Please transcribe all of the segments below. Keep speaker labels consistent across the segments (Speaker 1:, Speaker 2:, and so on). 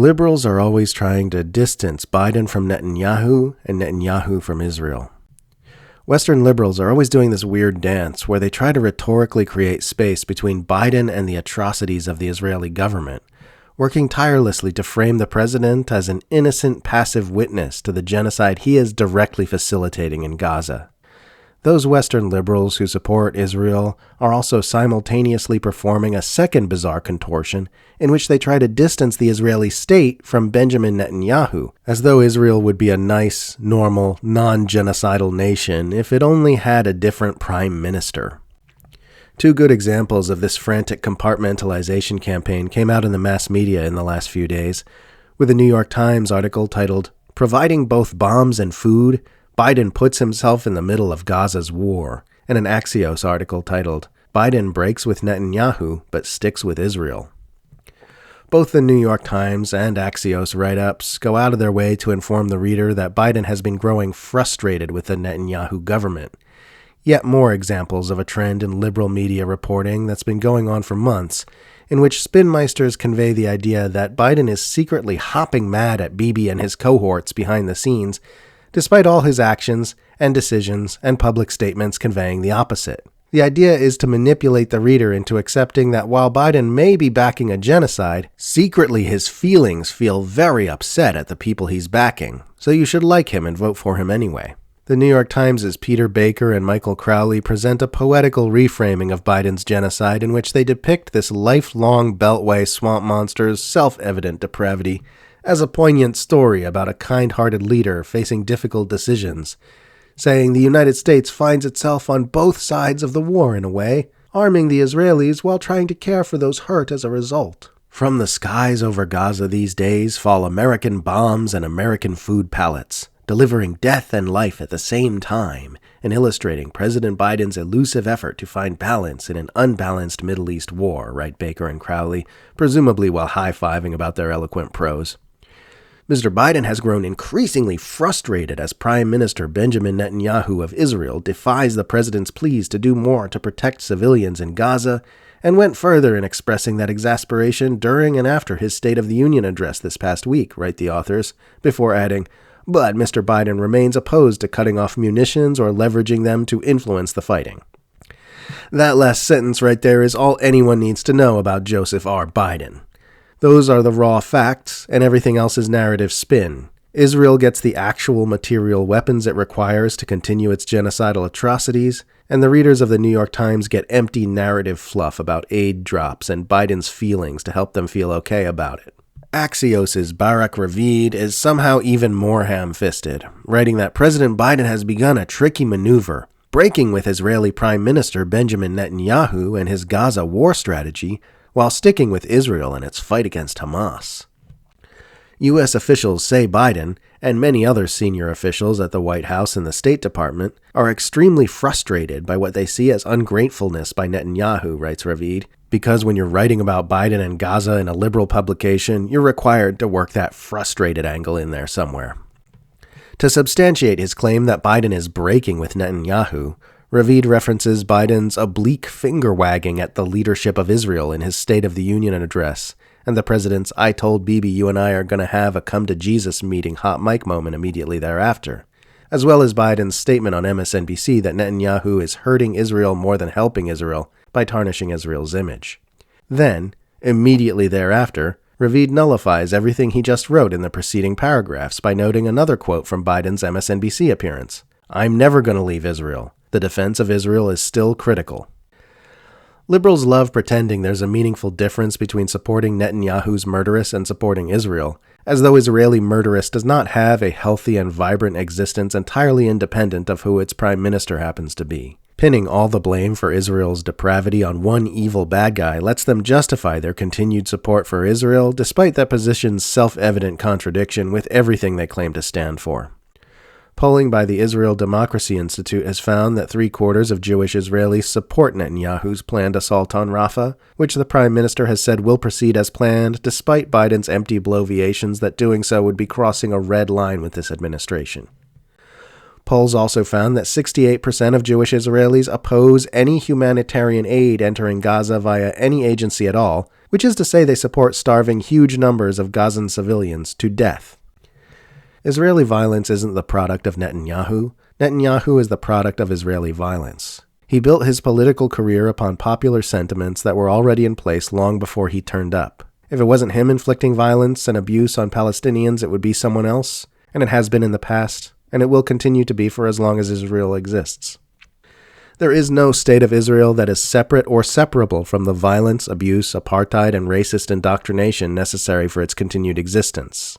Speaker 1: Liberals are always trying to distance Biden from Netanyahu and Netanyahu from Israel. Western liberals are always doing this weird dance where they try to rhetorically create space between Biden and the atrocities of the Israeli government, working tirelessly to frame the president as an innocent, passive witness to the genocide he is directly facilitating in Gaza. Those Western liberals who support Israel are also simultaneously performing a second bizarre contortion in which they try to distance the Israeli state from Benjamin Netanyahu, as though Israel would be a nice, normal, non-genocidal nation if it only had a different prime minister. Two good examples of this frantic compartmentalization campaign came out in the mass media in the last few days, with a New York Times article titled, "Providing Both Bombs and Food, Biden Puts Himself in the Middle of Gaza's War," and an Axios article titled, "Biden Breaks with Netanyahu but Sticks with Israel." Both the New York Times and Axios write-ups go out of their way to inform the reader that Biden has been growing frustrated with the Netanyahu government. Yet more examples of a trend in liberal media reporting that's been going on for months, in which spinmeisters convey the idea that Biden is secretly hopping mad at Bibi and his cohorts behind the scenes, despite all his actions and decisions and public statements conveying the opposite. The idea is to manipulate the reader into accepting that while Biden may be backing a genocide, secretly his feelings feel very upset at the people he's backing, so you should like him and vote for him anyway. The New York Times' Peter Baker and Michael Crowley present a poetical reframing of Biden's genocide in which they depict this lifelong Beltway swamp monster's self-evident depravity as a poignant story about a kind-hearted leader facing difficult decisions, saying the United States finds itself on both sides of the war in a way, arming the Israelis while trying to care for those hurt as a result. From the skies over Gaza these days fall American bombs and American food pallets, delivering death and life at the same time, and illustrating President Biden's elusive effort to find balance in an unbalanced Middle East war, write Baker and Crowley, presumably while high-fiving about their eloquent prose. Mr. Biden has grown increasingly frustrated as Prime Minister Benjamin Netanyahu of Israel defies the president's pleas to do more to protect civilians in Gaza, and went further in expressing that exasperation during and after his State of the Union address this past week, write the authors, before adding, "But Mr. Biden remains opposed to cutting off munitions or leveraging them to influence the fighting." That last sentence right there is all anyone needs to know about Joseph R. Biden. Those are the raw facts, and everything else is narrative spin. Israel gets the actual material weapons it requires to continue its genocidal atrocities, and the readers of the New York Times get empty narrative fluff about aid drops and Biden's feelings to help them feel okay about it. Axios' Barak Ravid is somehow even more ham-fisted, writing that President Biden has begun a tricky maneuver, breaking with Israeli Prime Minister Benjamin Netanyahu and his Gaza war strategy, while sticking with Israel in its fight against Hamas. U.S. officials say Biden, and many other senior officials at the White House and the State Department, are extremely frustrated by what they see as ungratefulness by Netanyahu, writes Ravid, because when you're writing about Biden and Gaza in a liberal publication, you're required to work that frustrated angle in there somewhere. To substantiate his claim that Biden is breaking with Netanyahu, Ravid references Biden's oblique finger-wagging at the leadership of Israel in his State of the Union address, and the president's "I told Bibi you and I are going to have a come-to-Jesus meeting" hot mic moment immediately thereafter, as well as Biden's statement on MSNBC that Netanyahu is hurting Israel more than helping Israel by tarnishing Israel's image. Then, immediately thereafter, Ravid nullifies everything he just wrote in the preceding paragraphs by noting another quote from Biden's MSNBC appearance. "I'm never going to leave Israel. The defense of Israel is still critical." Liberals love pretending there's a meaningful difference between supporting Netanyahu's murderous and supporting Israel, as though Israeli murderous does not have a healthy and vibrant existence entirely independent of who its prime minister happens to be. Pinning all the blame for Israel's depravity on one evil bad guy lets them justify their continued support for Israel, despite that position's self-evident contradiction with everything they claim to stand for. Polling by the Israel Democracy Institute has found that 3/4 of Jewish Israelis support Netanyahu's planned assault on Rafah, which the Prime Minister has said will proceed as planned, despite Biden's empty bloviations that doing so would be crossing a red line with this administration. Polls also found that 68% of Jewish Israelis oppose any humanitarian aid entering Gaza via any agency at all, which is to say they support starving huge numbers of Gazan civilians to death. Israeli violence isn't the product of Netanyahu. Netanyahu is the product of Israeli violence. He built his political career upon popular sentiments that were already in place long before he turned up. If it wasn't him inflicting violence and abuse on Palestinians, it would be someone else, and it has been in the past, and it will continue to be for as long as Israel exists. There is no state of Israel that is separate or separable from the violence, abuse, apartheid, and racist indoctrination necessary for its continued existence.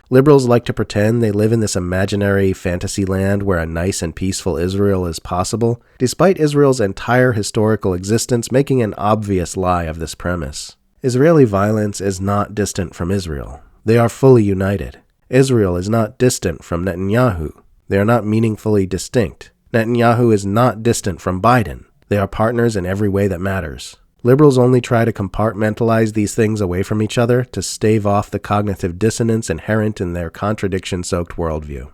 Speaker 1: Liberals like to pretend they live in this imaginary fantasy land where a nice and peaceful Israel is possible, despite Israel's entire historical existence making an obvious lie of this premise. Israeli violence is not distant from Israel. They are fully united. Israel is not distant from Netanyahu. They are not meaningfully distinct. Netanyahu is not distant from Biden. They are partners in every way that matters. Liberals only try to compartmentalize these things away from each other to stave off the cognitive dissonance inherent in their contradiction-soaked worldview.